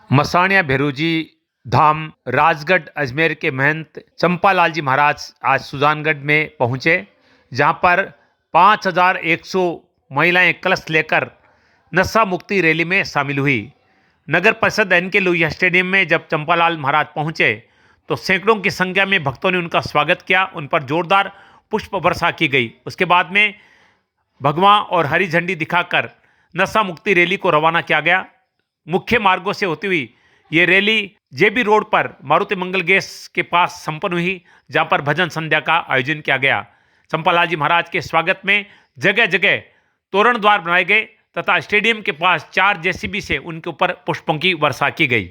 मसाणिया भेरूजी धाम राजगढ़ अजमेर के महंत चंपालाल जी महाराज आज सुजानगढ़ में पहुंचे, जहां पर 5100 महिलाएं कलश लेकर नशा मुक्ति रैली में शामिल हुई। नगर परिषद एनके लोहिया स्टेडियम में जब चंपालाल महाराज पहुंचे तो सैकड़ों की संख्या में भक्तों ने उनका स्वागत किया। उन पर जोरदार पुष्प वर्षा की गई। उसके बाद में भगवा और हरी झंडी दिखाकर नशा मुक्ति रैली को रवाना किया गया। मुख्य मार्गों से होती हुई ये रैली जेबी रोड पर मारुति मंगल गैस के पास संपन्न हुई, जहां पर भजन संध्या का आयोजन किया गया। चंपालाल जी महाराज के स्वागत में जगह जगह तोरण द्वार बनाए गए तथा स्टेडियम के पास 4 जेसीबी से उनके ऊपर पुष्पों की वर्षा की गई।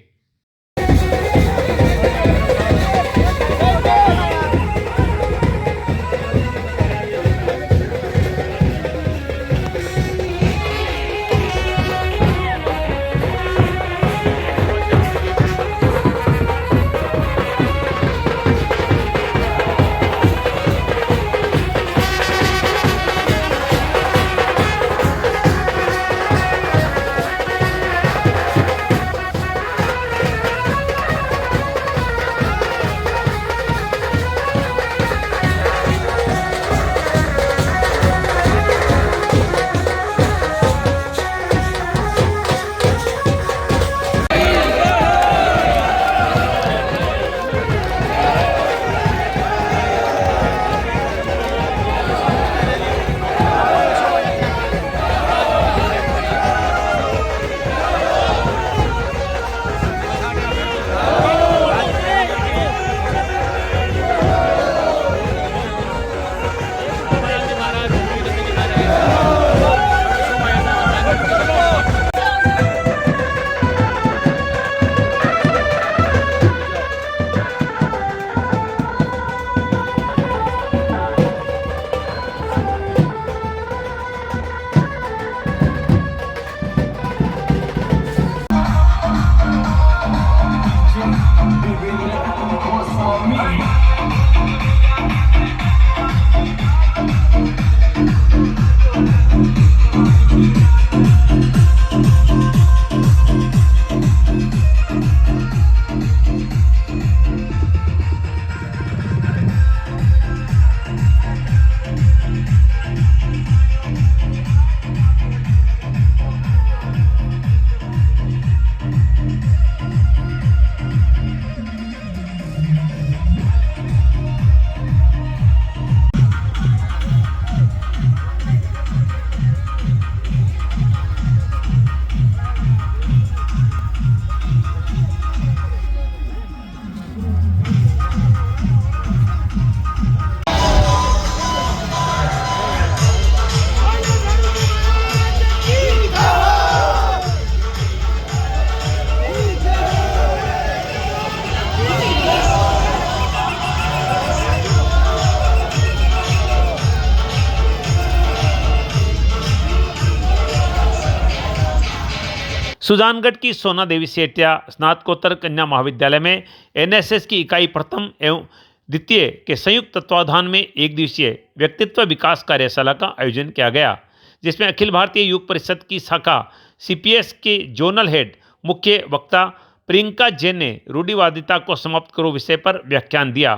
सुजानगढ़ की सोना देवी सेठिया स्नातकोत्तर कन्या महाविद्यालय में एनएसएस की इकाई प्रथम एवं द्वितीय के संयुक्त तत्वाधान में एक दिवसीय व्यक्तित्व विकास कार्यशाला का आयोजन किया गया, जिसमें अखिल भारतीय युग परिषद की शाखा सीपीएस के जोनल हेड मुख्य वक्ता प्रियंका जैन ने रूढ़िवादिता को समाप्त करो विषय पर व्याख्यान दिया।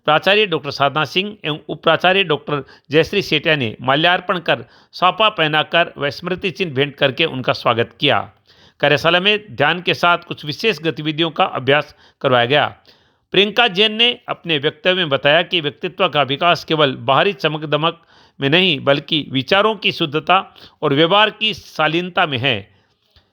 प्राचार्य डॉक्टर साधना सिंह एवं उप प्राचार्य डॉक्टर जयश्री सेठिया ने माल्यार्पण कर साफा पहनाकर व स्मृति चिन्ह भेंट करके उनका स्वागत किया। कार्यशाला में ध्यान के साथ कुछ विशेष गतिविधियों का अभ्यास करवाया गया। प्रियंका जैन ने अपने वक्तव्य में बताया कि व्यक्तित्व का विकास केवल बाहरी चमक दमक में नहीं बल्कि विचारों की शुद्धता और व्यवहार की शालीनता में है।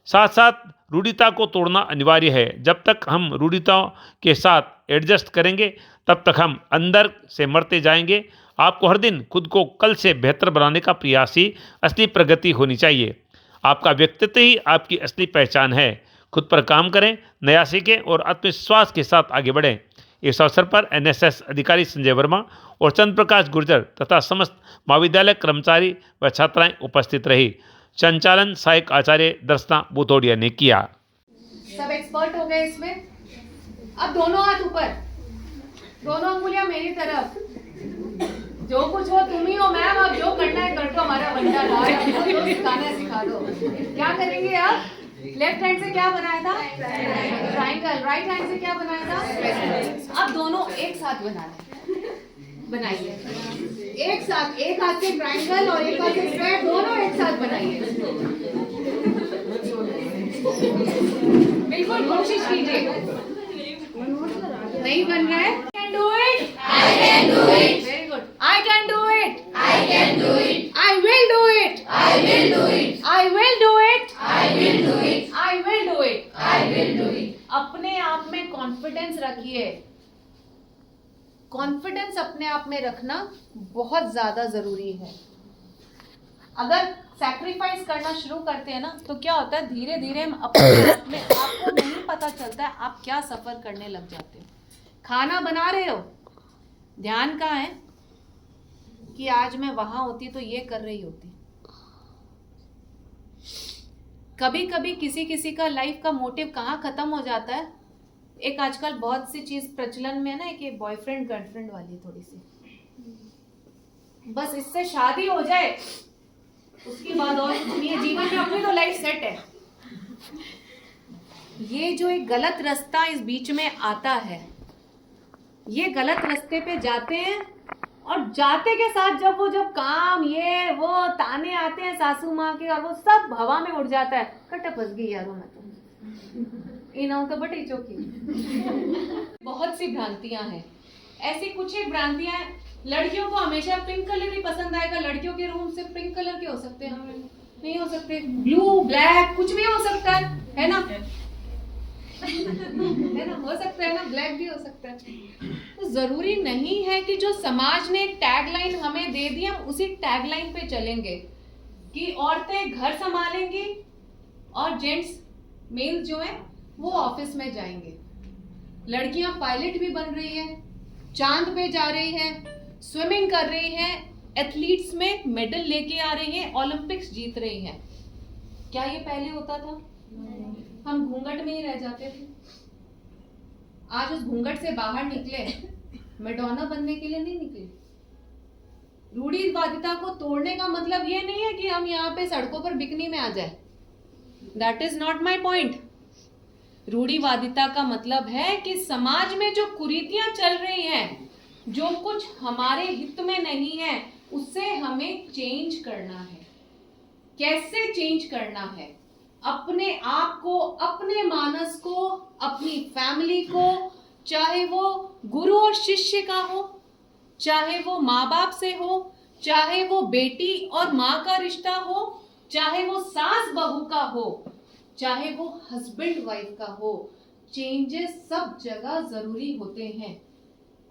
साथ साथ रूढ़िता को तोड़ना अनिवार्य है। जब तक हम रूढ़िताओं के साथ एडजस्ट करेंगे तब तक हम अंदर से मरते जाएंगे। आपको हर दिन खुद को कल से बेहतर बनाने का प्रयास ही असली प्रगति होनी चाहिए। आपका व्यक्तित्व ही आपकी असली पहचान है। खुद पर काम करें, नया सीखें और आत्मविश्वास के साथ आगे बढ़ें। इस अवसर पर एनएसएस अधिकारी संजय वर्मा और चंद्र प्रकाश गुर्जर तथा समस्त महाविद्यालय कर्मचारी व छात्राएं उपस्थित रही। संचालन सहायक आचार्य दर्शना बुतोड़िया ने किया। सब एक्सपर्ट हो गए इसमें। अब दोनों हाथ ऊपर, दोनों उंगलियां मेरी तरफ। जो कुछ हो तुम ही हो मैम, अब जो करना है कर दो। हमारा बंदा जो सिखाना है सिखा दो। क्या करेंगे आप? लेफ्ट हैंड से क्या बनाया था? ट्राइंगल। राइट हैंड से क्या बनाया था? अब दोनों एक साथ बनाइए। एक साथ, एक हाथ से ट्राइंगल और एक हाथ से स्क्वायर, दोनों एक साथ बनाइए। बिल्कुल कोशिश कीजिए। नहीं बन रहा है? Can do it, I can do it. Very good. I can do it, I can do it. I will do it, I will do it. I will do it, I will do it. I will do it, I will do it. अपने आप में confidence रखिए। Confidence अपने आप में रखना बहुत ज्यादा जरूरी है। अगर सैक्रिफाइस करना शुरू करते हैं ना, तो क्या होता है, धीरे धीरे हम अपने आप में, आपको नहीं पता चलता है आप क्या सफर करने लग जाते हो। खाना बना रहे हो, ध्यान कहाँ है कि आज मैं वहां होती तो ये कर रही होती। कभी कभी किसी किसी का लाइफ का मोटिव कहाँ खत्म हो जाता है। एक आजकल बहुत सी चीज प्रचलन में है ना, कि बॉयफ्रेंड गर्लफ्रेंड वाली थोड़ी सी, बस इससे शादी हो जाए उसके बाद और कुछ नहीं है जीवन में, अपनी तो लाइफ सेट है। ये जो एक गलत रास्ता इस बीच में आता है, ये गलत रास्ते पे जाते हैं, और जाते के साथ जब काम ये वो ताने आते हैं सासू माँ के, और वो सब हवा में उड़ जाता है। कट्टा फंस गई यारों में तो इनाऊ तो बटी चौकी। बहुत सी भ्रांतियां हैं, ऐसी कुछ एक भ्रांतियां हैं। लड़कियों को हमेशा पिंक कलर ही पसंद आएगा। लड़कियों के रूम सिर्फ पिंक कलर के हो सकते हैं? नहीं हो सकते। ब्लू, ब्लैक, कुछ भी हो सकता है ना? है ना? हो सकता है ना, ब्लैक भी हो सकता है। तो जरूरी नहीं है कि जो समाज ने एक टैगलाइन हमें दे दी हम उसी टैगलाइन पे चलेंगे, कि औरतें घर संभालेंगी और जेंट्स मेल जो है वो ऑफिस में जाएंगे। लड़कियां पायलट भी बन रही है, चांद पे जा रही है, स्विमिंग कर रही है, एथलीट्स में मेडल लेके आ रही है, ओलंपिक्स जीत रही है। क्या ये पहले होता था? हम घूंघट में ही रह जाते थे। आज उस घूंघट से बाहर निकले, मैडोना बनने के लिए नहीं निकले। रूढ़िवादिता को तोड़ने का मतलब ये नहीं है कि हम यहाँ पे सड़कों पर बिकनी में आ जाए। That is not my point. रूढ़िवादिता का मतलब है कि समाज में जो कुरीतियां चल रही हैं, जो कुछ हमारे हित में नहीं है, उससे हमें चेंज करना है। कैसे चेंज करना है? अपने आप को, अपने मानस को, अपनी फैमिली को, चाहे वो गुरु और शिष्य का हो, चाहे वो माँ बाप से हो, चाहे वो बेटी और माँ का रिश्ता हो, चाहे वो सास बहू का हो, चाहे वो हस्बैंड वाइफ का हो। चेंजेस सब जगह जरूरी होते हैं।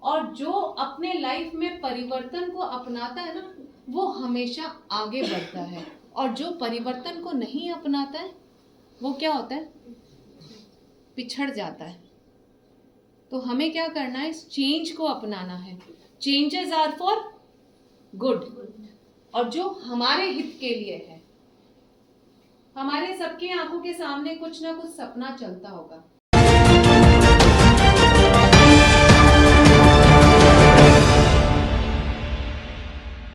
और जो अपने लाइफ में परिवर्तन को अपनाता है ना, वो हमेशा आगे बढ़ता है। और जो परिवर्तन को नहीं अपनाता है, वो क्या होता है? पिछड़ जाता है। तो हमें क्या करना है? इस चेंज को अपनाना है। चेंजेस आर फॉर गुड, और जो हमारे हित के लिए है। हमारे सबके आंखों के सामने कुछ ना कुछ सपना चलता होगा।